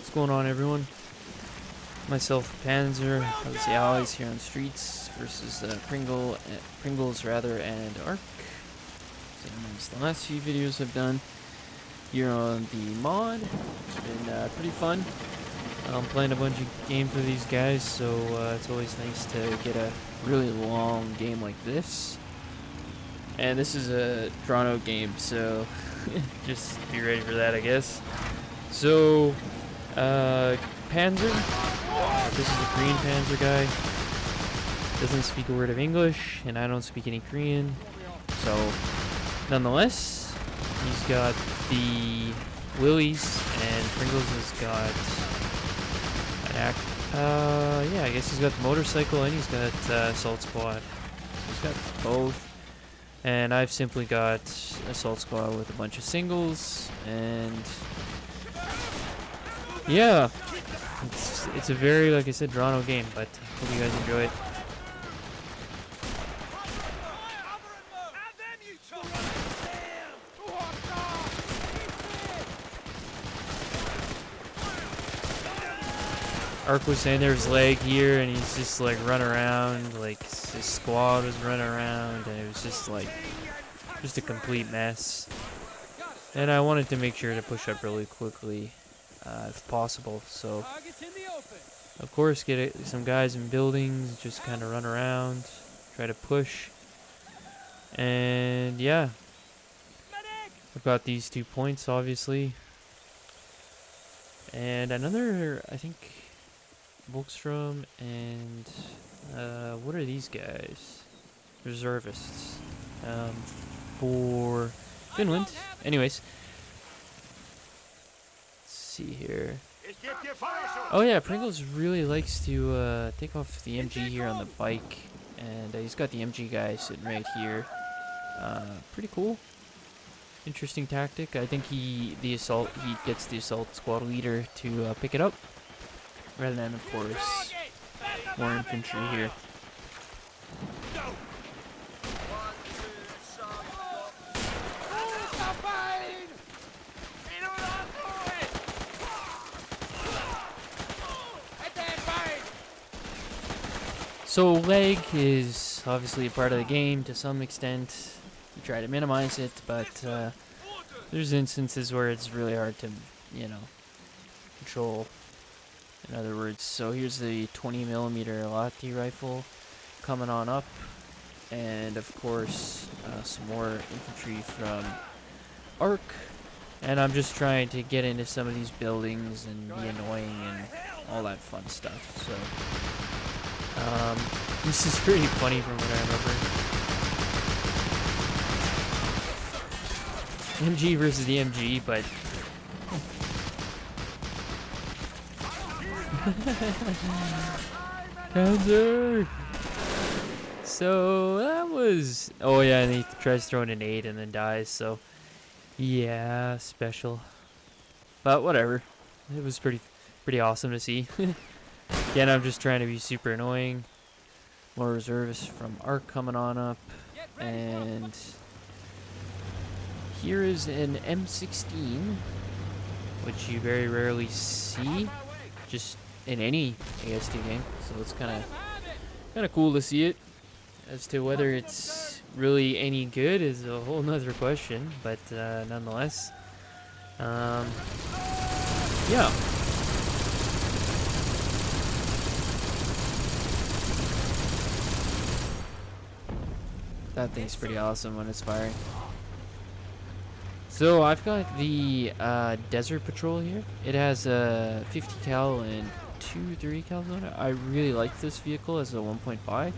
What's going on, everyone? Myself, Panzer, obviously allies here on streets versus Pringles rather, and Ark. Same as the last few videos I've done here on the mod. It's been pretty fun. I'm playing a bunch of games with these guys, so it's always nice to get a really long game like this. And this is a drawn-out game, so just be ready for that, I guess. So, Panzer. This is a Korean Panzer guy. Doesn't speak a word of English, and I don't speak any Korean. So, nonetheless, he's got the Willies, and Pringles has got an yeah, I guess he's got the motorcycle, and he's got Assault Squad. He's got both. And I've simply got Assault Squad with a bunch of singles, and yeah, it's a very, like I said, drawn-out game, but hope you guys enjoy it. Ark was saying there's lag here, and he's just like running around, like his squad was running around, and it was just like, just a complete mess. And I wanted to make sure to push up really quickly, if possible. So, of course, get some guys in buildings, just kind of run around, try to push. And yeah, I've got these 2 points, obviously. And another, I think, Volkstrom and what are these guys? Reservists for Finland. Anyways, let's see here. Oh yeah, Pringles really likes to take off the MG here on the bike, and he's got the MG guy sitting right here. Pretty cool. Interesting tactic. I think he gets the assault squad leader to pick it up, rather than, of course, more infantry here. So lag is obviously a part of the game to some extent. We try to minimize it, but there's instances where it's really hard to, you know, control. In other words, so here's the 20mm Lati rifle coming on up, and of course some more infantry from Ark, and I'm just trying to get into some of these buildings and be annoying and all that fun stuff. So this is pretty funny from what I remember. MG versus the MG, but Panzer! So that was, oh yeah, and he tries throwing an 8 and then dies, so yeah, special. But whatever. It was pretty awesome to see. Again, I'm just trying to be super annoying. More reservists from Ark coming on up, and here is an M16, which you very rarely see just in any AST game, so it's kind of cool to see it. As to whether it's really any good is a whole nother question, but nonetheless, yeah. That thing's pretty awesome when it's firing. So I've got the Desert Patrol here. It has a 50 cal and 2 3 cals on it. I really like this vehicle as a 1.5.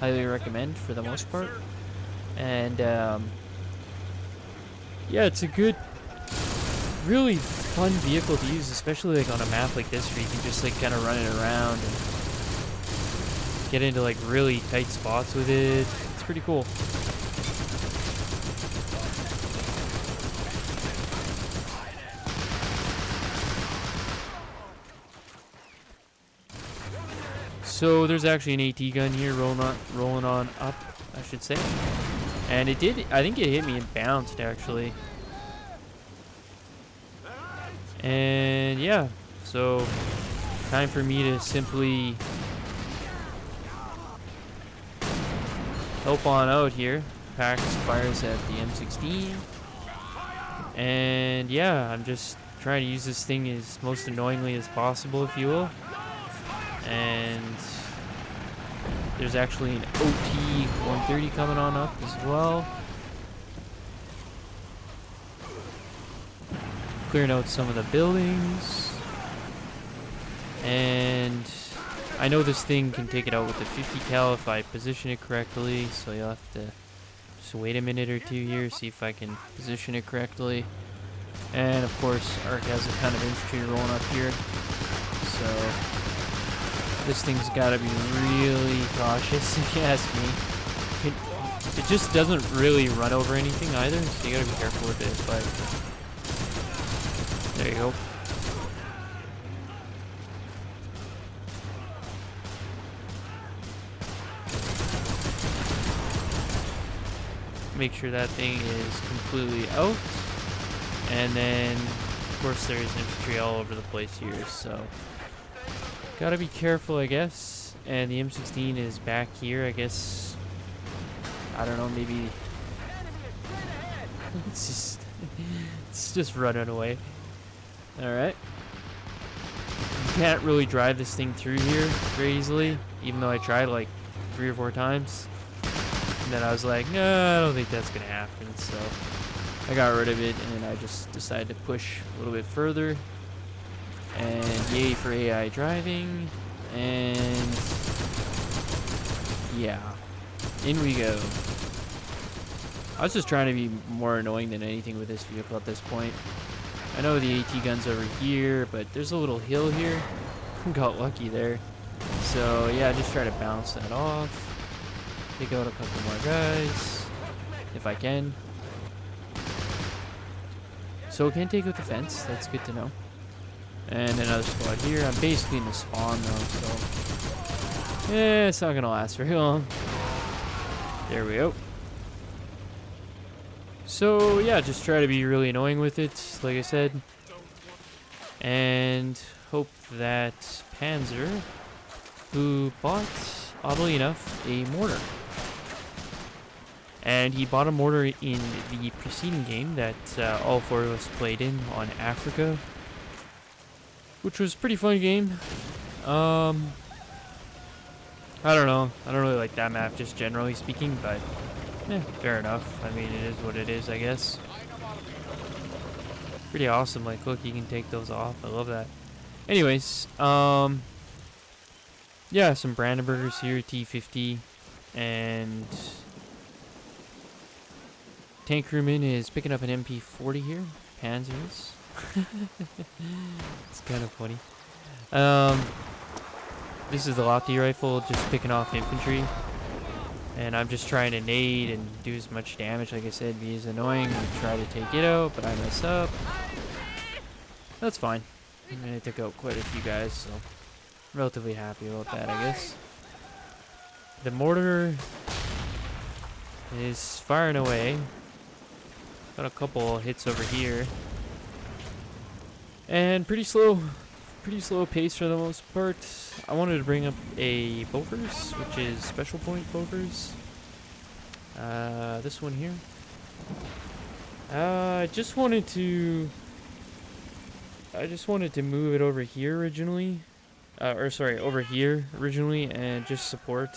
Highly recommend for the most part. And yeah, it's a good, really fun vehicle to use, especially like on a map like this where you can just like kind of run it around and get into like really tight spots with it. It's pretty cool. So there's actually an AT gun here rolling on up, I should say. And it did, I think it hit me and bounced actually. And yeah, So, time for me to simply help on out here. Pax fires at the M16. And yeah, I'm just trying to use this thing as most annoyingly as possible, if you will. And there's actually an OT 130 coming on up as well. Clearing out some of the buildings. And I know this thing can take it out with a 50 cal if I position it correctly, so you'll have to just wait a minute or two here, see if I can position it correctly. And of course, Arc has a ton of infantry rolling up here, so this thing's gotta be really cautious, if you ask me. It just doesn't really run over anything either, so you gotta be careful with it, but there you go. Make sure that thing is completely out. And then, of course, there's infantry all over the place here, so gotta be careful, I guess. And the M16 is back here, I guess. I don't know, maybe it's just running away. Alright. You can't really drive this thing through here very easily, even though I tried like 3 or 4 times. And then I was like, no, I don't think that's gonna happen, so I got rid of it, and I just decided to push a little bit further. And yay for AI driving. And yeah, in we go. I was just trying to be more annoying than anything with this vehicle at this point. I know the AT gun's over here, but there's a little hill here. Got lucky there. So yeah, just try to bounce that off. Take out a couple more guys, if I can. So it can take out the fence, that's good to know. And another squad here. I'm basically in the spawn though, so yeah, it's not gonna last very long. There we go. So yeah, just try to be really annoying with it, like I said. And hope that Panzer, who bought, oddly enough, a mortar. And he bought a mortar in the preceding game that all 4 of us played in on Africa, which was a pretty fun game. I don't know. I don't really like that map, just generally speaking, but fair enough. I mean, it is what it is, I guess. Pretty awesome. Like, look, you can take those off. I love that. Anyways, yeah, some Brandenburgers here, T50, and Tank Crewman is picking up an MP40 here. Panzers. It's kind of funny. This is the Lofty rifle, just picking off infantry. And I'm just trying to nade and do as much damage, like I said, be as annoying and try to take it out, but I mess up. That's fine. I took out quite a few guys, so relatively happy about that, I guess. The mortar is firing away. Got a couple hits over here. And pretty slow pace for the most part. I wanted to bring up a Bofors, which is special point Bofors. This one here. I just wanted to move it over here originally. Over here originally, and just support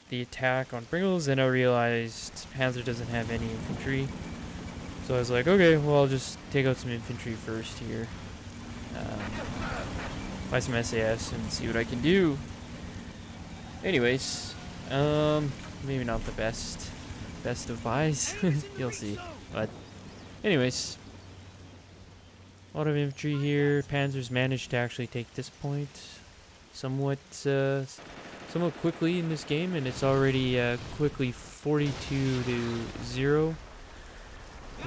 the attack on Pringles. Then I realized Panzer doesn't have any infantry. So I was like, okay, well, I'll just take out some infantry first here. Buy some SAS and see what I can do. Anyways, maybe not the best of buys. You'll see. But anyways, a lot of infantry here. Panzers managed to actually take this point somewhat quickly in this game, and it's already quickly 42-0.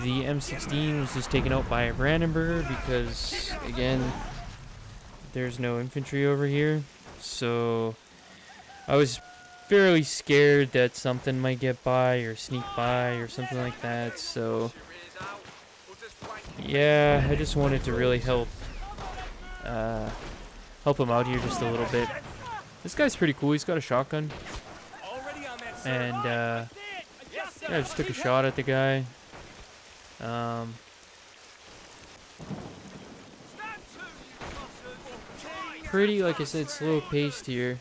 The M16 was just taken out by a Brandenburger because, again, there's no infantry over here. So I was fairly scared that something might get by or sneak by or something like that. So yeah, I just wanted to really help help him out here just a little bit. This guy's pretty cool. He's got a shotgun. And, yeah, I just took a shot at the guy. Pretty, like I said, slow paced here.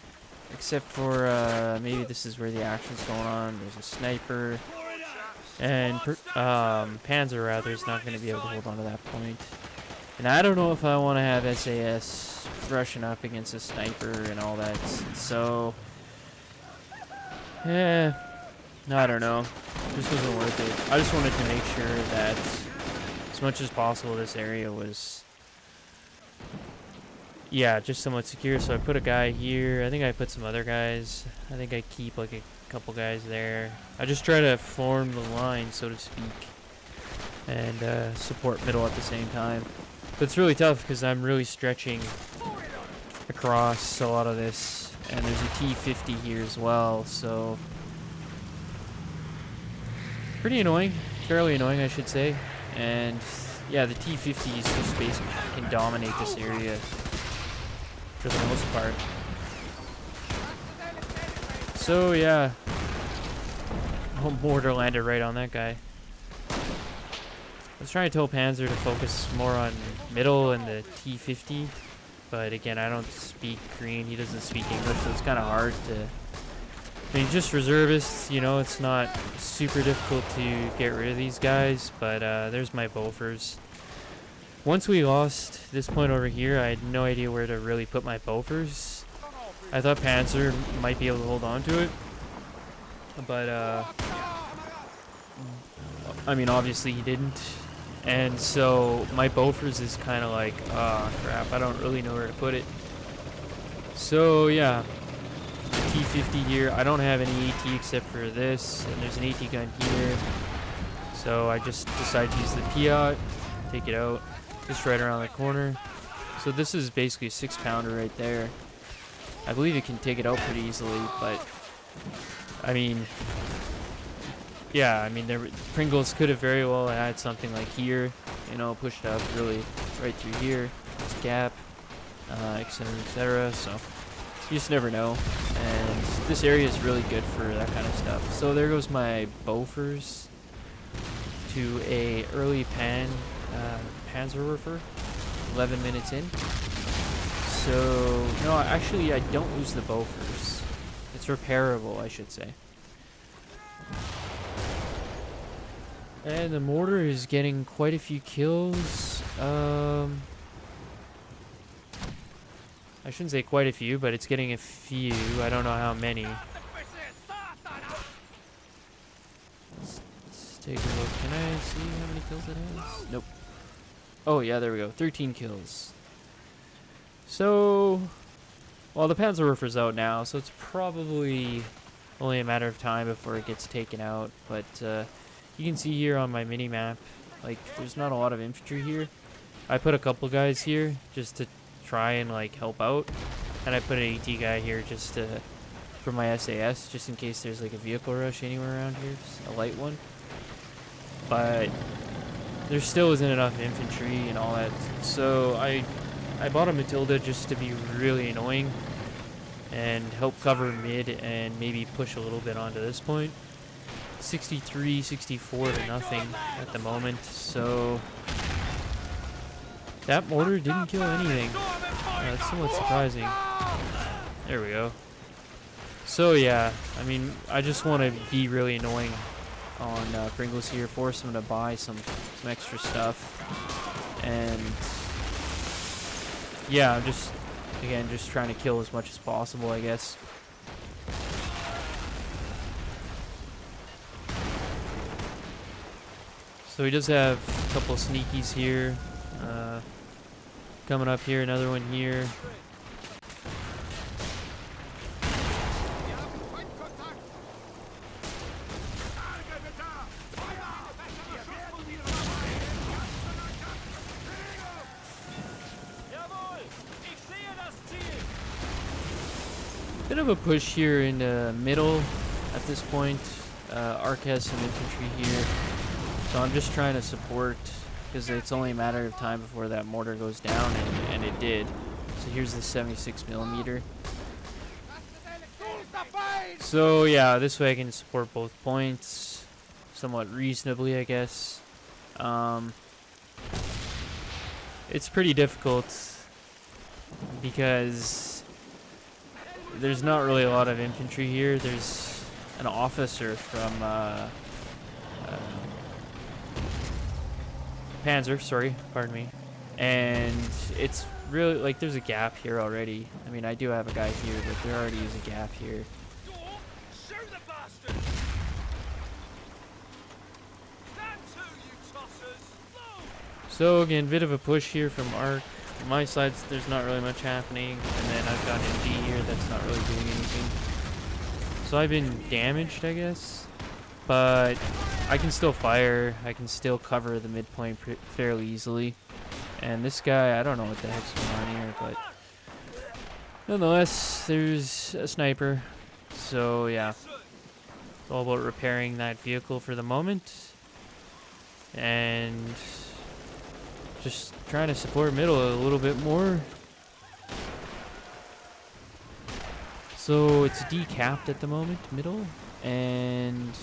Except for, maybe this is where the action's going on. There's a sniper. And, Panzer, rather, is not going to be able to hold on to that point. And I don't know if I want to have SAS rushing up against a sniper and all that. So, yeah, I don't know. This wasn't worth it. I just wanted to make sure that, as much as possible, this area was, yeah, just somewhat secure. So I put a guy here. I think I put some other guys. I think I keep like a couple guys there. I just try to form the line, so to speak, and support middle at the same time. But it's really tough because I'm really stretching across a lot of this, and there's a T-50 here as well, so pretty annoying, fairly annoying, I should say. And yeah, the T-50s just basically can dominate this area for the most part. So yeah, mortar landed right on that guy. I was trying to tell Panzer to focus more on middle and the T-50, but again, I don't speak Korean, he doesn't speak English, so it's kind of hard to, I mean, just reservists, you know, it's not super difficult to get rid of these guys, but there's my Bofors. Once we lost this point over here, I had no idea where to really put my Bofors. I thought Panzer might be able to hold on to it, but I mean, obviously he didn't. And so my Bofors is kind of like, crap, I don't really know where to put it. So yeah, the T-50 here. I don't have any AT except for this, and there's an AT gun here. So I just decided to use the Piat, take it out, just right around the corner. So this is basically a 6-pounder right there. I believe it can take it out pretty easily, but I mean, yeah, I mean, Pringles could have very well had something like here, you know, pushed up really right through here, this gap, etc., etc. So you just never know, and this area is really good for that kind of stuff. So there goes my Bofors to a early Panzerwerfer, 11 minutes in. So no, actually, I don't lose the Bofors. It's repairable, I should say. And the mortar is getting quite a few kills. I shouldn't say quite a few, but it's getting a few. I don't know how many. Let's take a look. Can I see how many kills it has? Nope. Oh yeah, there we go. 13 kills. So, well, the Panzerwerfer's out now, so it's probably only a matter of time before it gets taken out. But you can see here on my mini-map, like, there's not a lot of infantry here. I put a couple guys here just to try and, like, help out. And I put an AT guy here just to, for my SAS, just in case there's, like, a vehicle rush anywhere around here, just a light one. But there still isn't enough infantry and all that. So I bought a Matilda just to be really annoying and help cover mid and maybe push a little bit onto this point. 63, 64 to nothing at the moment, so that mortar didn't kill anything. It's somewhat surprising. There we go. So yeah, I mean, I just want to be really annoying on Pringles here, force them to buy some extra stuff, and yeah, I'm just, again, just trying to kill as much as possible, I guess. So he does have a couple of sneakies here. Coming up here, another one here. Bit of a push here in the middle at this point. Arc has some infantry here. So I'm just trying to support because it's only a matter of time before that mortar goes down, and it did. So here's the 76mm. So yeah, this way I can support both points somewhat reasonably, I guess. It's pretty difficult because there's not really a lot of infantry here. There's an officer from Panzer, sorry, pardon me. And it's really, like, there's a gap here already. I mean, I do have a guy here, but there already is a gap here. So again, bit of a push here from Arc. On my side, there's not really much happening, and then I've got MG here that's not really doing anything. So I've been damaged, I guess, but I can still fire. I can still cover the midpoint fairly easily. And this guy, I don't know what the heck's going on here, but nonetheless, there's a sniper. So yeah, it's all about repairing that vehicle for the moment, and just trying to support middle a little bit more. So it's decapped at the moment, middle, and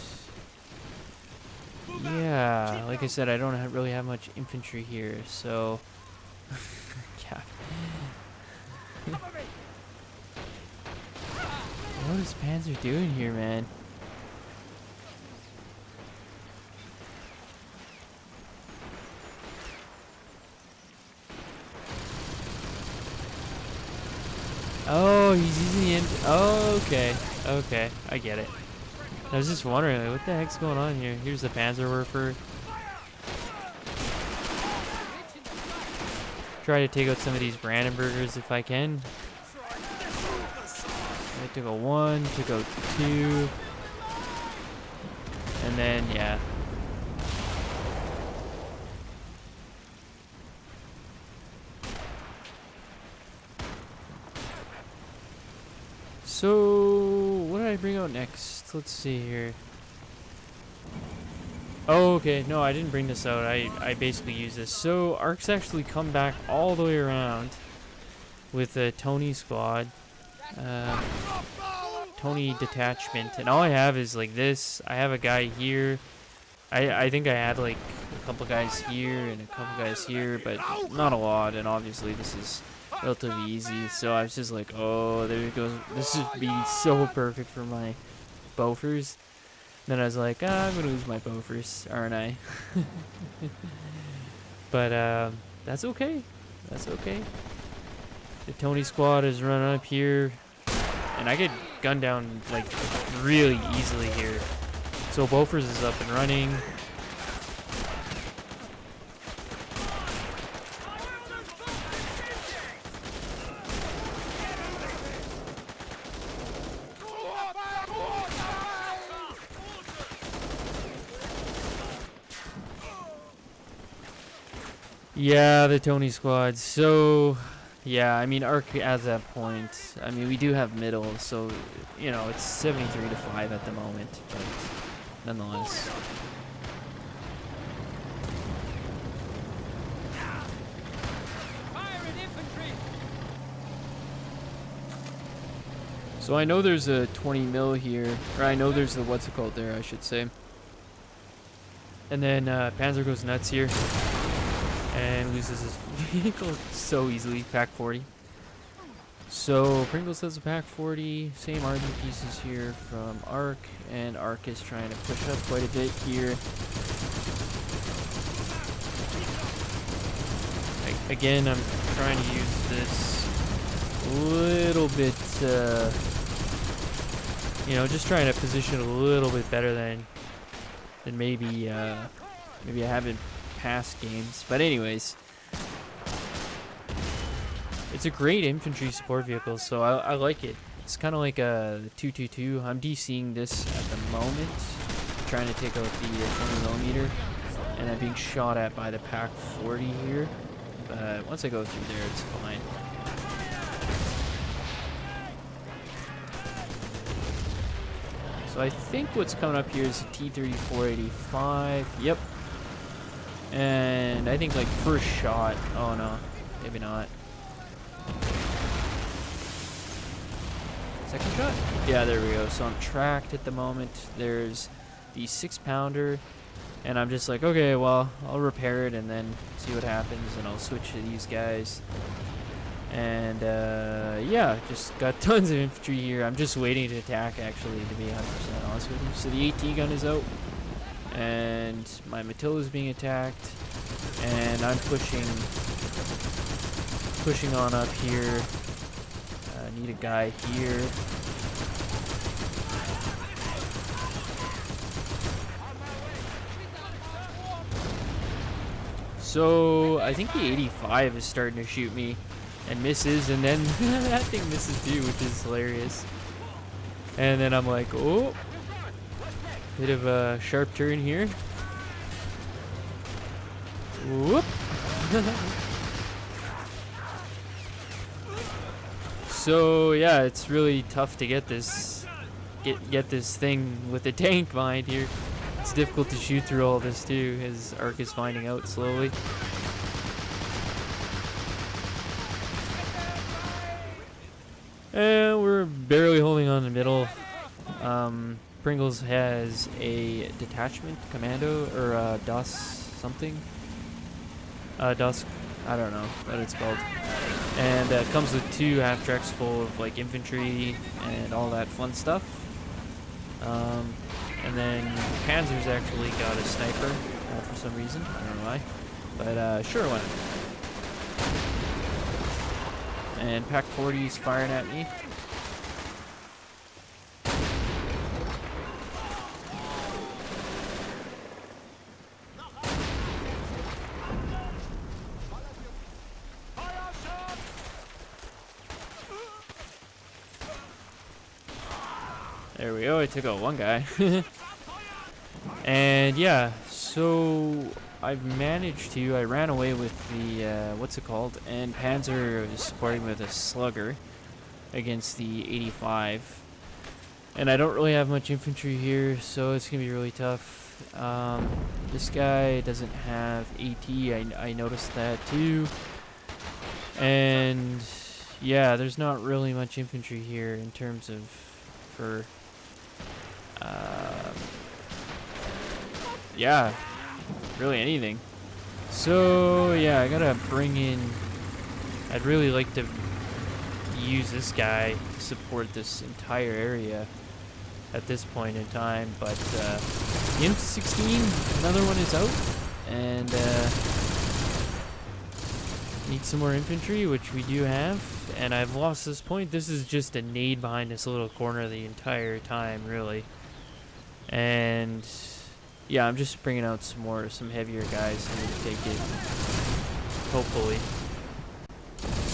yeah, like I said, I don't really have much infantry here, so yeah. What is Panzer doing here, man? Oh, he's using the end. Oh, okay. Okay, I get it. I was just wondering, like, what the heck's going on here? Here's the Panzerwerfer. Try to take out some of these Brandenburgers if I can. I took out 1, took out 2. And then, yeah. So, what did I bring out next? Let's see here. Oh, okay. No, I didn't bring this out. I basically use this. So, Arc's actually come back all the way around with a Tony squad. Tony detachment. And all I have is like this. I have a guy here. I think I had like a couple guys here and a couple guys here, but not a lot. And obviously this is relatively easy, so I was just like, oh, there it goes. This would be so perfect for my Bofors. Then I was like, I'm gonna lose my Bofors, aren't I? But that's okay. That's okay. The Tony squad is running up here, and I get gunned down like really easily here. So Bofors is up and running. Yeah, the Tony squad. So, yeah, I mean, Arc at that point. I mean, we do have middle, so, you know, it's 73-5 at the moment, but nonetheless. So I know there's a 20 mil here, or I know there's the what's it called there, I should say. And then Panzer goes nuts here and loses his vehicle so easily. Pack 40. So Pringles has a Pack 40. Same army pieces here from Arc, and Arc is trying to push up quite a bit here. Again, I'm trying to use this a little bit, you know, just trying to position a little bit better than maybe maybe I have in past games. But anyways, it's a great infantry support vehicle, so I like it. It's kind of like a 222. I'm DCing this at the moment, trying to take out the 20mm, and I'm being shot at by the Pack 40 here. But once I go through there, it's fine. So I think what's coming up here is a T-3485. Yep. And I think like first shot, oh no, maybe not. Second shot? Yeah, there we go. So I'm tracked at the moment. There's the 6-pounder, and I'm just like, okay, well, I'll repair it and then see what happens, and I'll switch to these guys. And yeah, just got tons of infantry here. I'm just waiting to attack, actually, to be 100% honest with you. So the AT gun is out, and my Matilda is being attacked, and I'm pushing on up here. Need a guy here. So I think the 85 is starting to shoot me and misses, and then that thing misses too, which is hilarious. And then I'm like, oh, bit of a sharp turn here. Whoop. So yeah, it's really tough to get this thing with the tank behind here. It's difficult to shoot through all this too, as Arc is finding out slowly. And we're barely holding on in the middle. Pringles has a detachment commando, or DOS something. DOS, I don't know what it's called. And it comes with 2 half-tracks full of like infantry and all that fun stuff. And then Panzer's actually got a sniper for some reason. I don't know why. But sure, why not? And Pack 40's firing at me. There we go, I took out one guy. And yeah, so I've managed to, I ran away with the, what's it called? And Panzer is supporting with a slugger against the 85. And I don't really have much infantry here, so it's going to be really tough. This guy doesn't have AT, I noticed that too. And yeah, there's not really much infantry here in terms of, for... yeah, really anything. So yeah, I gotta bring in, I'd really like to use this guy to support this entire area at this point in time, but the M16, another one is out, and need some more infantry, which we do have, and I've lost this point. This is just a nade behind this little corner the entire time, really. And yeah, I'm just bringing out some heavier guys here to take it, hopefully.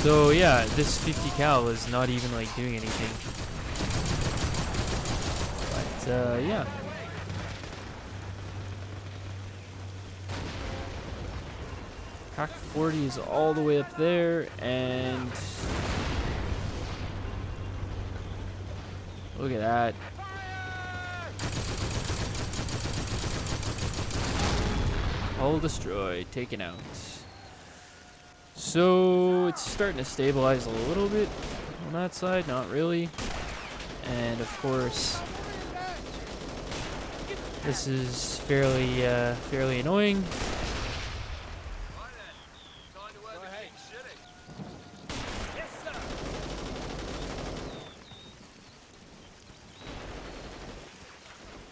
So yeah, this 50 cal is not even like doing anything. But yeah. Pack 40 is all the way up there, and look at that. All destroyed, taken out. So it's starting to stabilize a little bit on that side, not really. And of course, this is fairly annoying.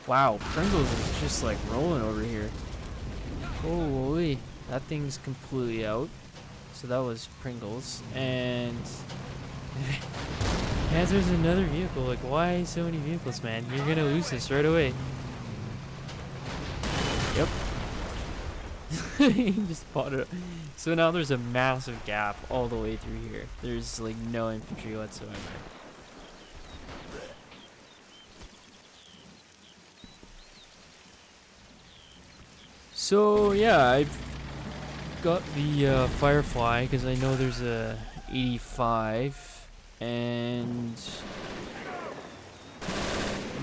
Wow, Pringles is just like rolling over here. Holy, that thing's completely out. So that was Pringles. And yeah, there's another vehicle. Like, why so many vehicles, man? You're gonna lose this right away. Yep. He just spotted it. So now there's a massive gap all the way through here. There's like no infantry whatsoever. So yeah, I've got the Firefly because I know there's a 85, and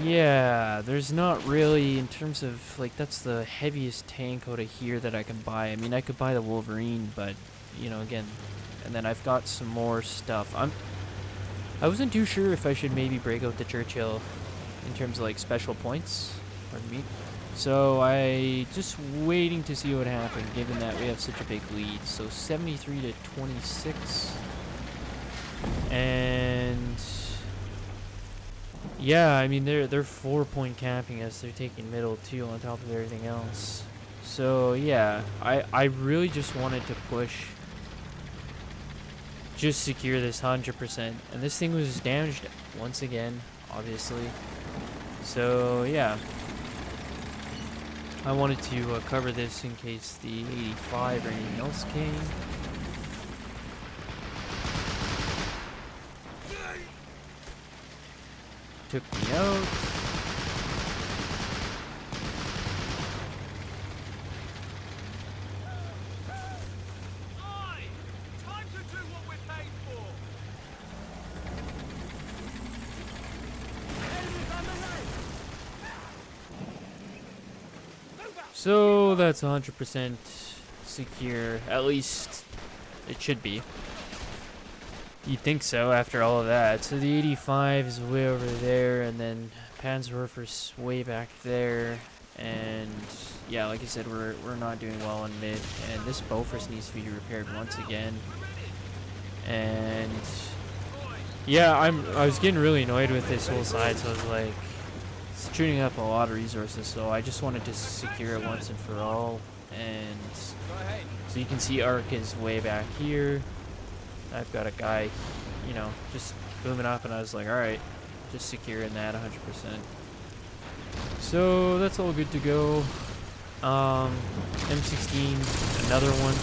Yeah, there's not really, in terms of, like, that's the heaviest tank out of here that I can buy. I mean, I could buy the Wolverine, but, you know, again, and then I've got some more stuff. I wasn't too sure if I should maybe break out the Churchill in terms of, like, special points, pardon me. So I just waiting to see what happened, given that we have such a big lead. So 73 to 26, and yeah, I mean they're 4-point capping us. They're taking middle too on top of everything else. So yeah, I really just wanted to push, just secure this 100%, and this thing was damaged once again, obviously. So yeah, I wanted to cover this in case the 85 or anything else came. Took me out. Time to do what we're paid for. So that's 100% secure. At least it should be. You'd think so after all of that. So the 85 is way over there, and then Panzerwerfer's way back there. And yeah, like I said, we're not doing well in mid, and this Bofors needs to be repaired once again. And yeah, I was getting really annoyed with this whole side, so I was like, it's chewing up a lot of resources, so I just wanted to secure it once and for all. And so you can see Arc is way back here. I've got a guy, you know, just booming up, and I was like, alright, just securing that 100%. So that's all good to go. M16, another one.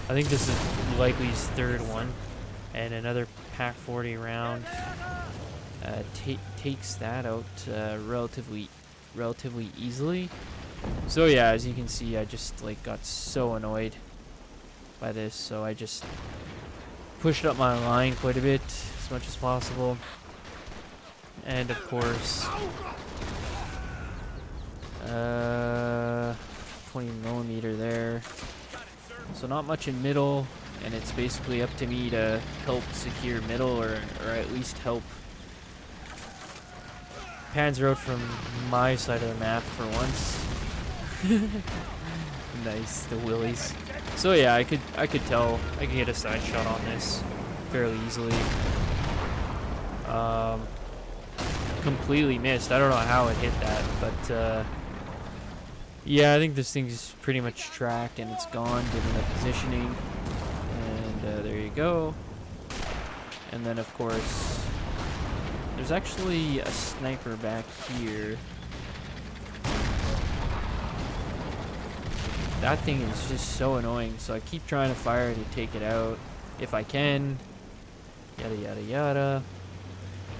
I think this is likely his third one. And another Pack 40 round takes that out relatively easily. So yeah, as you can see, I just like got so annoyed by this, so I just pushed up my line quite a bit, as much as possible. And of course, 20mm there. So not much in middle, and it's basically up to me to help secure middle, or at least help Panzer out from my side of the map for once. Nice, the willies. So yeah, I could tell I could get a side shot on this fairly easily. Completely missed. I don't know how it hit that, but yeah, I think this thing's pretty much tracked and it's gone given the positioning. And there you go. And then of course, there's actually a sniper back here. That thing is just so annoying, so I keep trying to fire to take it out if I can. Yada yada yada.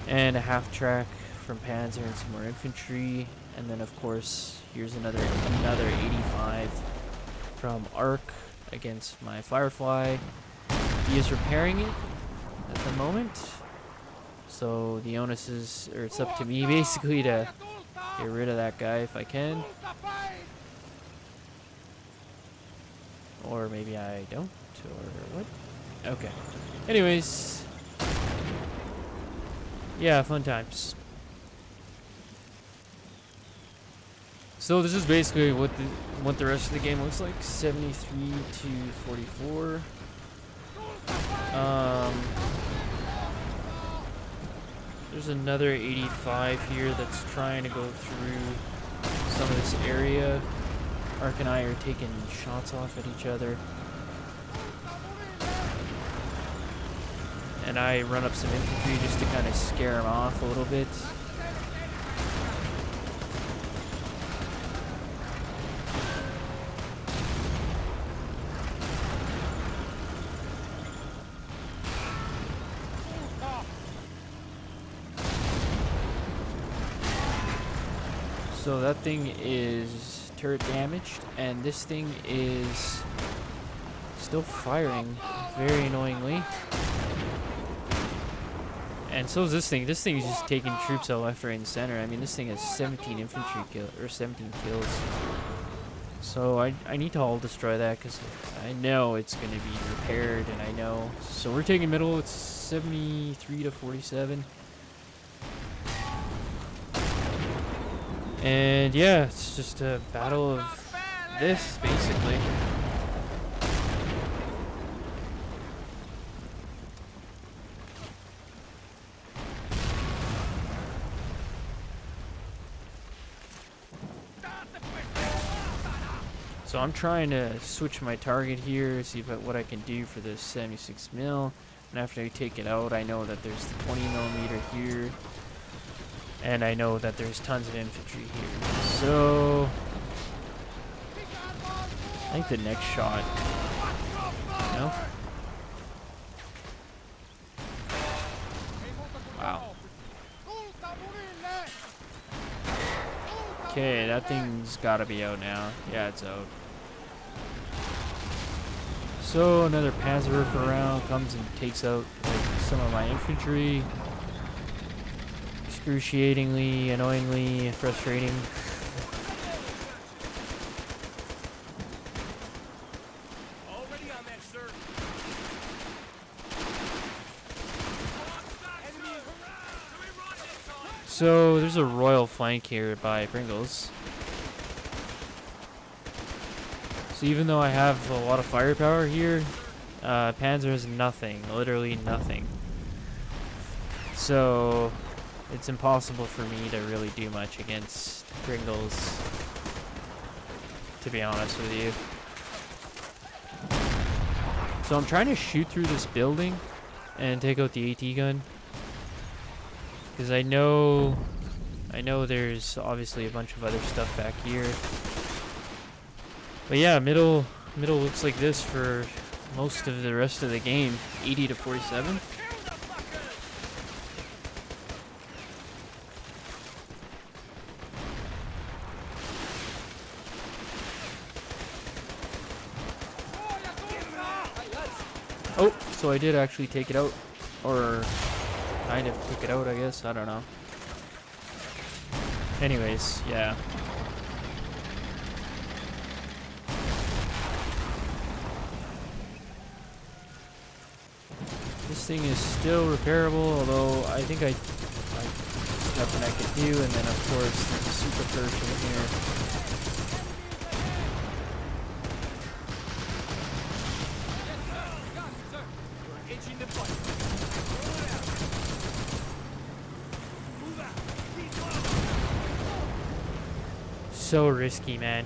And a half track from Panzer and some more infantry. And then of course, here's another 85 from Arc against my Firefly. He is repairing it at the moment. So the onus is, or it's up to me basically to get rid of that guy if I can. Or maybe I don't, or what? Okay. Anyways. Yeah, fun times. So this is basically what the rest of the game looks like. 73 to 44. There's another 85 here that's trying to go through some of this area. Ark and I are taking shots off at each other. And I run up some infantry just to kind of scare him off a little bit. So that thing is turret damaged, and this thing is still firing very annoyingly. And so is this thing. This thing is just taking troops out left, right, and center. I mean, this thing has 17 infantry kills, or 17 kills. So I need to all destroy that because I know it's going to be repaired, and I know. So we're taking middle. It's 73 to 47. And yeah, it's just a battle of this, basically. So I'm trying to switch my target here, see what I can do for this 76 mil. And after I take it out, I know that there's the 20 millimeter here. And I know that there's tons of infantry here. So I think the next shot, you know? Wow. Okay, that thing's gotta be out now. Yeah, it's out. So another Panzerwerfer round comes and takes out like some of my infantry. Excruciatingly, annoyingly frustrating. Already on that, sir. So there's a royal flank here by Pringles. So even though I have a lot of firepower here, Panzer has nothing, literally nothing. So it's impossible for me to really do much against Pringles, to be honest with you. So I'm trying to shoot through this building and take out the AT gun. Because I know there's obviously a bunch of other stuff back here. But yeah, middle looks like this for most of the rest of the game. 80 to 47. Oh, so I did actually take it out. Or kind of took it out, I guess. I don't know. Anyways, yeah. This thing is still repairable, although I think there's nothing I could do, and then of course there's a super Persian here. So risky, man.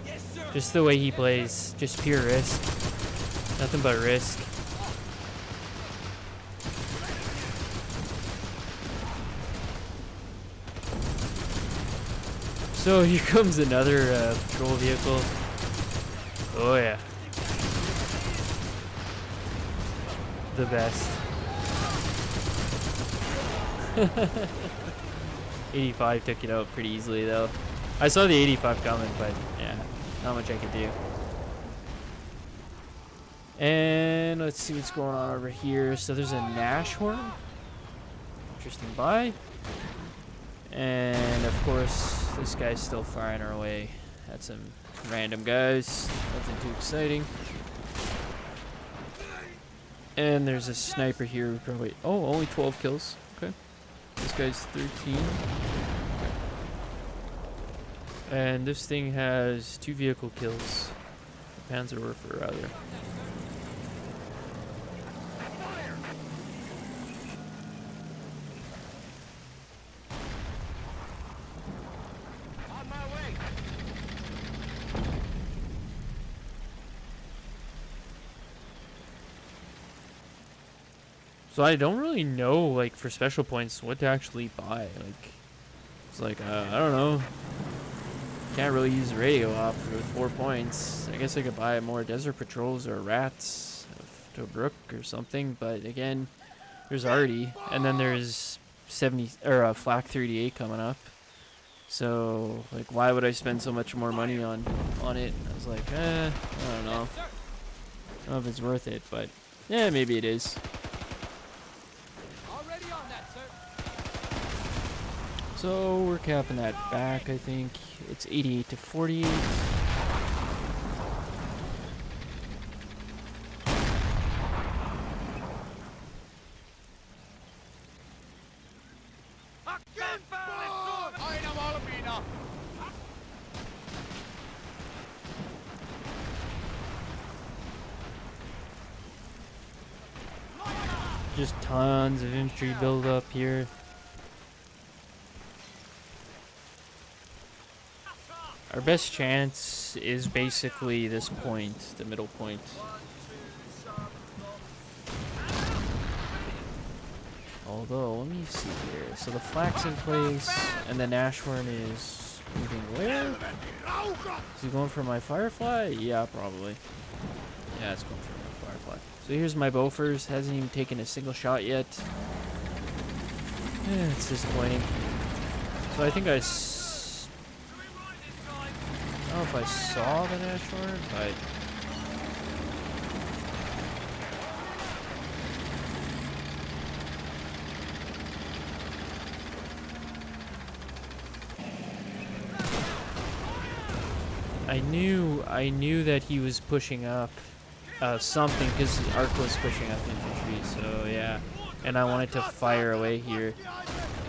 Just the way he plays, just pure risk. Nothing but risk. So here comes another patrol vehicle. Oh yeah. The best. 85 took it out pretty easily though. I saw the 85 coming, but yeah, not much I could do. And let's see what's going on over here. So there's a Nashorn. Interesting buy. And of course, this guy's still firing our way at some random guys. Nothing too exciting. And there's a sniper here. Probably. Oh, only 12 kills. Okay. This guy's 13. And this thing has 2 vehicle kills. Panzerwerfer, rather. On my way. So I don't really know, like, for special points, what to actually buy. Like, it's like, I don't know. Can't really use the radio op for 4 points. I guess I could buy more desert patrols or rats to Brook or something. But again, there's already, and then there's 70 or a flak 38 coming up. So like, why would I spend so much more money on it? I was like, I don't know. I don't know if it's worth it, but yeah, maybe it is. Already on that, sir. So we're capping that back, I think. It's 88 to 48. Just tons of infantry build up here. Our best chance is basically this point, the middle point. Although, let me see here. So the flak's in place, and the Nashorn is moving where? Is he going for my Firefly? Yeah, probably. Yeah, it's going for my Firefly. So here's my Bofors. Hasn't even taken a single shot yet. It's disappointing. So I think I don't know if I saw the Nashorn, but I knew that he was pushing up something because Arc was pushing up infantry. So yeah, and I wanted to fire away here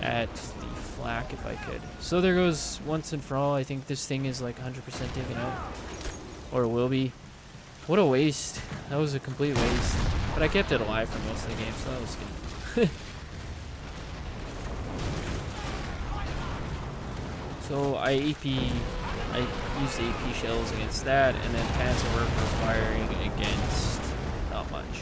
at the flak if I could. So there goes once and for all. I think this thing is like 100% taken out, or will be. What a waste! That was a complete waste. But I kept it alive for most of the game, so that was good. So I used AP shells against that, and then Panzer work for firing against not much.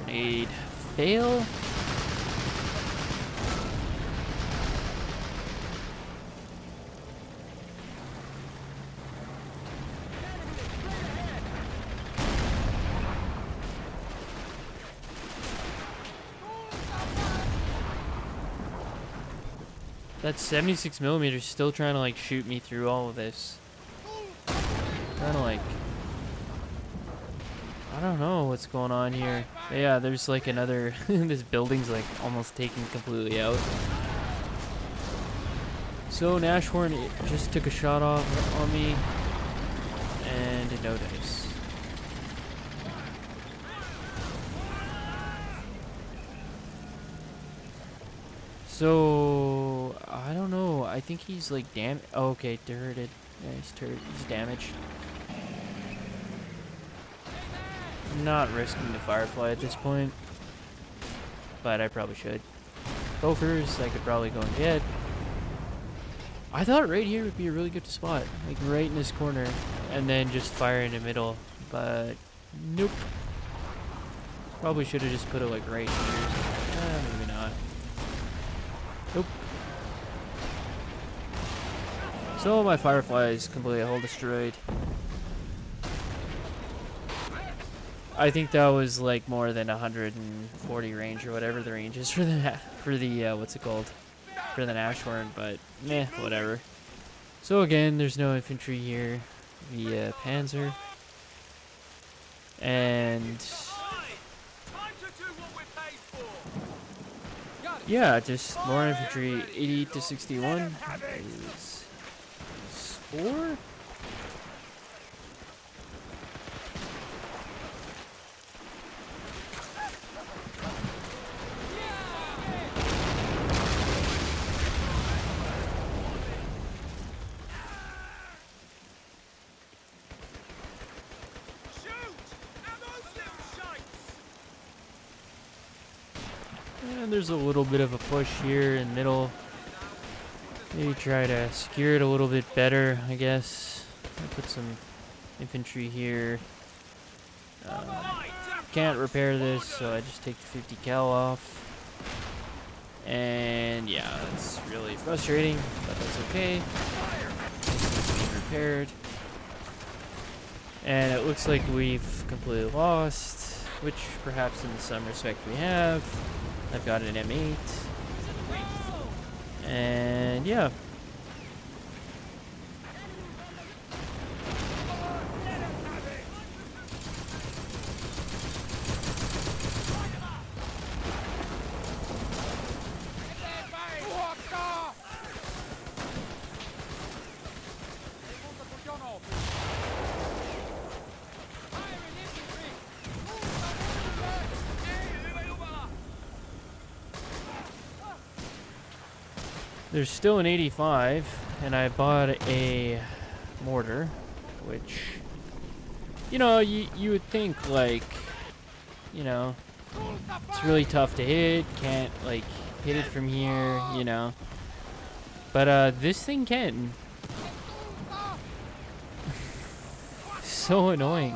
Grenade fail. That 76mm is still trying to like shoot me through all of this. Kind of like, I don't know what's going on here. But yeah, there's like another. This building's like almost taken completely out. So Nashorn just took a shot off on me, and no dice. So I don't know. I think he's like oh, okay, turreted. Nice turret. He's damaged. I'm not risking the Firefly at this point, but I probably should. Bofors, I could probably go and get. I thought right here would be a really good spot, like right in this corner, and then just fire in the middle, but nope. Probably should have just put it like right here. Maybe not. Nope. So my Firefly is completely hull destroyed. I think that was like more than 140 range or whatever the range is for the what's it called? For the Nashorn, but meh, whatever. So again, there's no infantry here via Panzer. And yeah, just more infantry. 88 to 61 is score. And there's a little bit of a push here in middle. Maybe try to secure it a little bit better, I guess. I'll put some infantry here. Can't repair this, so I just take the 50 cal off. And yeah, that's really frustrating, but that's okay. It's being repaired. And it looks like we've completely lost. which perhaps in some respect we have. I've got an M8. And yeah. There's still an 85, and I bought a mortar, which, you know, you would think, like, you know, it's really tough to hit, can't, like, hit it from here, you know. But, this thing can. So annoying.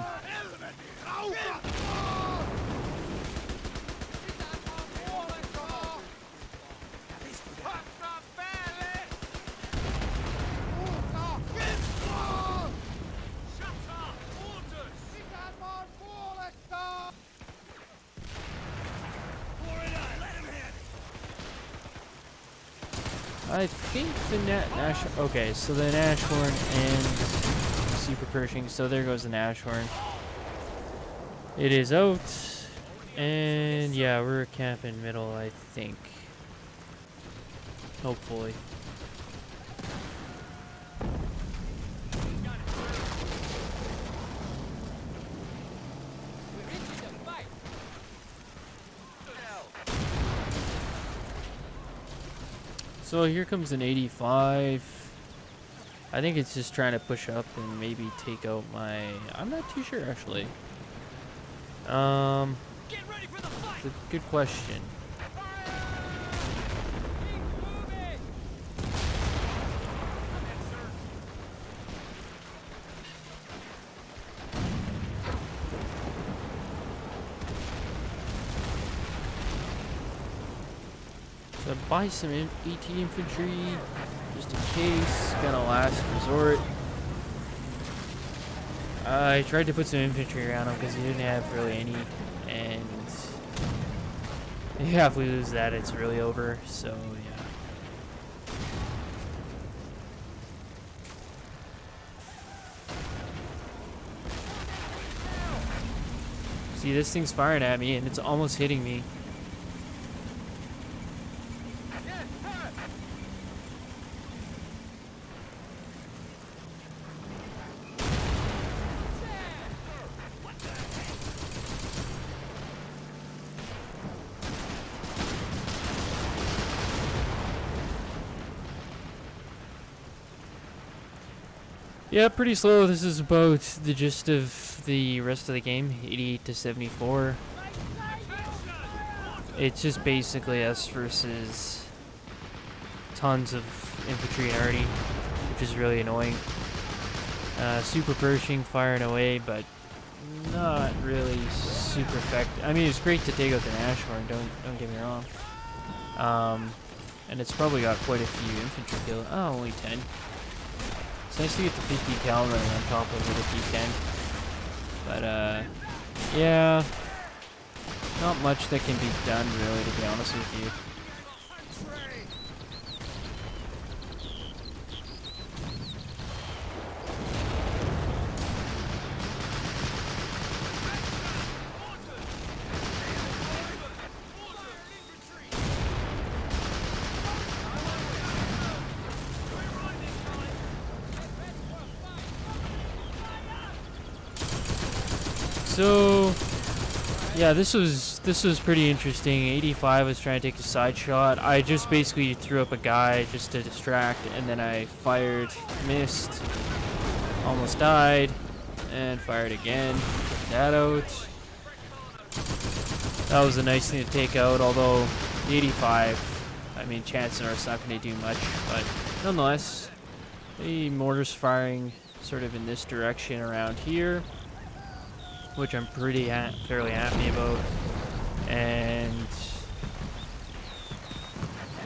I think the Nash. Okay, so the Nashorn and Super Pershing. So there goes the Nashorn. It is out, and yeah, we're camping middle, I think. Hopefully. So here comes an 85. I think it's just trying to push up and maybe take out my... I'm not too sure, actually. It's a good question. So buy some AT infantry, just in case, kind of last resort. I tried to put some infantry around him because he didn't have really any, and yeah, if we lose that, it's really over. So yeah. See, this thing's firing at me, and it's almost hitting me. Yeah, pretty slow. This is about the gist of the rest of the game, 88 to 74. It's just basically us versus tons of infantry and arty, which is really annoying. Super Pershing firing away, but not really super effective. I mean, it's great to take out the Nashorn, don't get me wrong. And it's probably got quite a few infantry kills. Oh, only 10. It's nice to get the 50 cal running on top of the P10. But, yeah. Not much that can be done, really, to be honest with you. So, yeah, this was pretty interesting. 85 was trying to take a side shot. I just basically threw up a guy just to distract, and then I fired, missed, almost died, and fired again. Took that out. That was a nice thing to take out, although the 85, I mean, chances are it's not going to do much, but nonetheless, the mortar's firing sort of in this direction around here, which I'm fairly happy about. And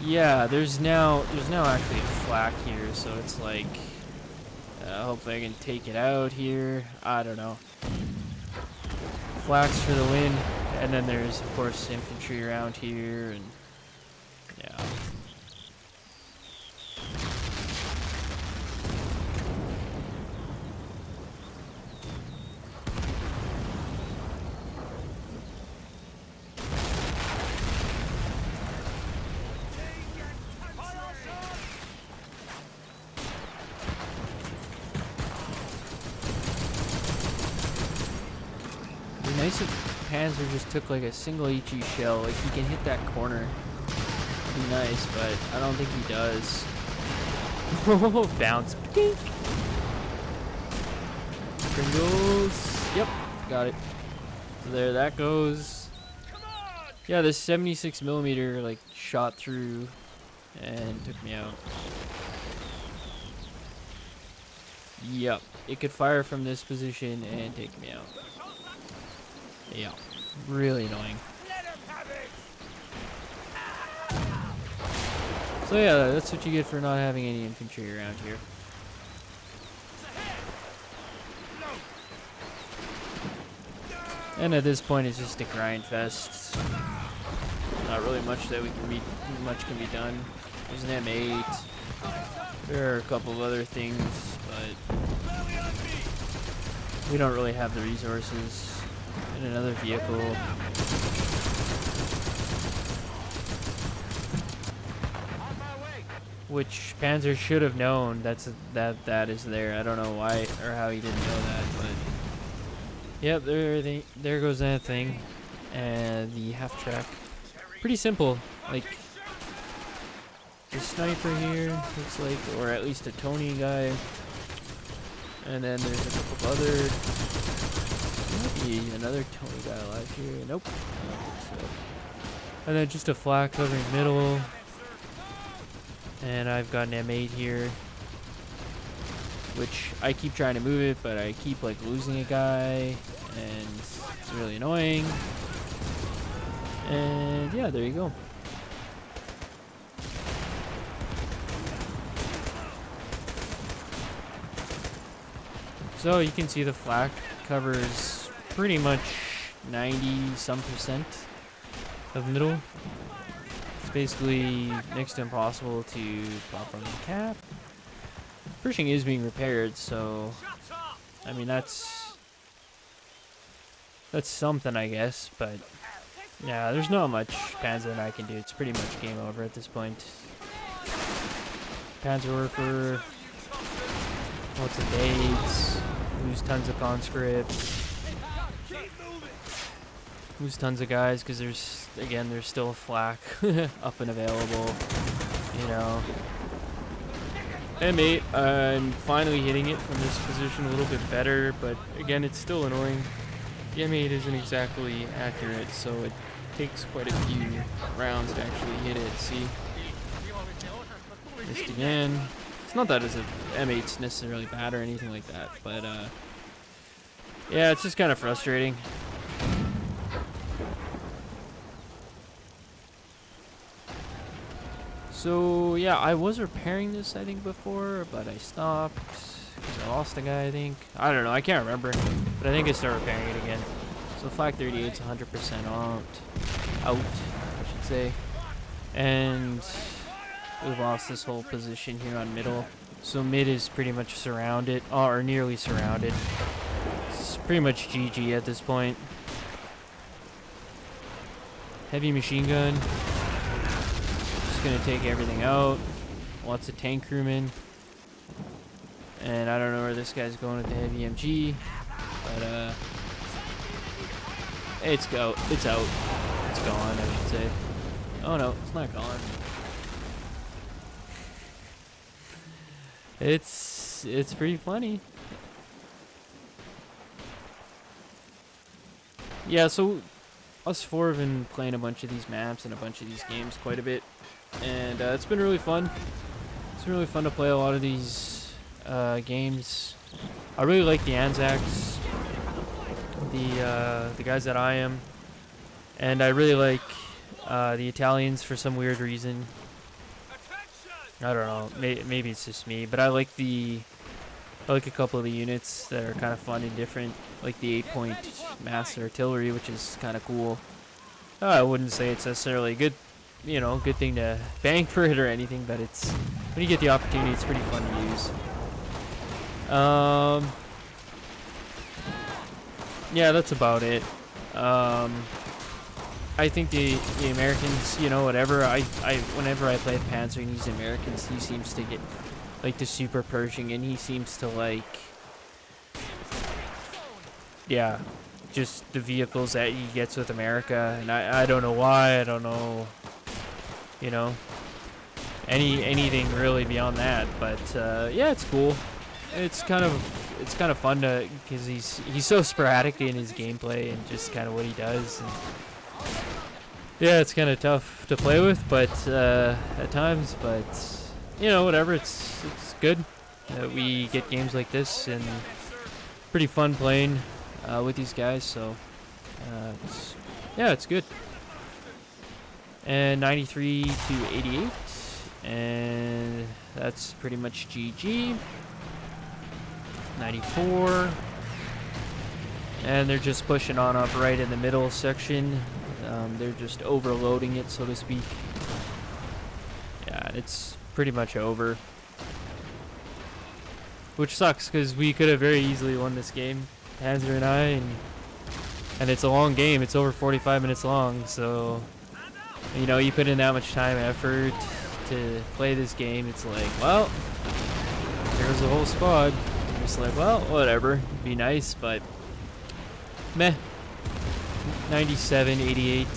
yeah, there's now actually a flak here, so it's like, hopefully I can take it out here. I don't know. flax for the win. And then there's, of course, infantry around here, and yeah. It'd be nice if Panzer just took like a single HE shell. Like he can hit that corner. It'd be nice, but I don't think he does. Bounce. Dink. Pringles. Yep, got it. So there that goes. Yeah, this 76mm like shot through and took me out. Yep, it could fire from this position and take me out. Yeah, really annoying. So yeah, that's what you get for not having any infantry around here. And at this point, it's just a grind fest. Not really much that can be done. There's an M8. There are a couple of other things, but we don't really have the resources. And another vehicle. Which Panzer should have known that is there. I don't know why or how he didn't know that, but yep, there goes that thing. And the half track. Pretty simple. Like the sniper here looks like, or at least a Tony guy. And then there's a couple other. Maybe another Tony guy alive here. Nope. I don't think so. And then just a flak covering middle. And I've got an M8 here, which I keep trying to move it, but I keep like losing a guy, and it's really annoying. And yeah, there you go. So you can see the flak covers pretty much 90-some% of middle. It's basically next to impossible to pop on the cap. Pershing is being repaired, so I mean that's something, I guess. But yeah, there's not much Panzer that I can do. It's pretty much game over at this point. Panzerwerfer, lots of nades, lose tons of conscripts. Lose tons of guys because there's still a flak up and available, you know. M8, I'm finally hitting it from this position a little bit better, but again, it's still annoying. The M8 isn't exactly accurate, so it takes quite a few rounds to actually hit it. See? Missed again. It's not that M8's necessarily bad or anything like that, but yeah, it's just kind of frustrating. So yeah, I was repairing this I think before, but I stopped because I lost a guy, I think. I don't know, I can't remember, but I think I started repairing it again. So Flak 38's 100% out, I should say. And we've lost this whole position here on middle. So mid is pretty much surrounded, or nearly surrounded. It's pretty much GG at this point. Heavy machine gun. Gonna take everything out. Lots of tank crewmen, and I don't know where this guy's going with the heavy MG, but it's out. It's gone, I should say. Oh no, it's not gone. It's pretty funny. Yeah, so us four have been playing a bunch of these maps and a bunch of these games quite a bit. And it's been really fun. It's been really fun to play a lot of these games. I really like the Anzacs, the guys that I am, and I really like the Italians for some weird reason. I don't know. Maybe it's just me, but I like the I like a couple of the units that are kind of fun and different, like the 8-point mass artillery, which is kind of cool. I wouldn't say it's necessarily a good, good thing to bank for it or anything, but it's, when you get the opportunity, it's pretty fun to use. Yeah, that's about it. I think the Americans, whatever. Whenever I play Panzer and use Americans, he seems to get like the super Pershing, and he seems to like, yeah, just the vehicles that he gets with America, and I don't know why. I don't know, anything really beyond that. But yeah, it's cool. It's kind of fun to, because he's so sporadic in his gameplay and just kind of what he does. And yeah, it's kind of tough to play with, but at times. But whatever. It's good that we get games like this, and pretty fun playing with these guys. So yeah, it's good. And 93 to 88, and that's pretty much GG. 94, and they're just pushing on up right in the middle section. They're just overloading it, so to speak. Yeah, it's pretty much over, which sucks because we could have very easily won this game, Panzer and I, and it's a long game. It's over 45 minutes long, so you put in that much time and effort to play this game. It's like, well, there's a whole squad. Just like, well, whatever. It'd be nice, but meh. 97, 88.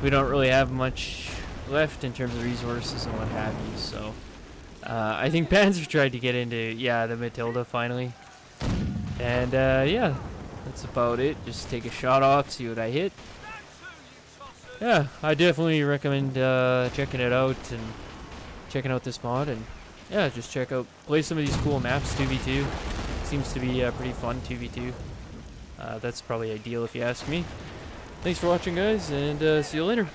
We don't really have much left in terms of resources and what have you. So I think Panzer tried to get into the Matilda finally, and yeah, that's about it. Just take a shot off, see what I hit. Yeah, I definitely recommend checking it out and checking out this mod, and yeah, just play some of these cool maps. 2v2 seems to be pretty fun. 2v2, that's probably ideal if you ask me. Thanks for watching, guys, and see you later.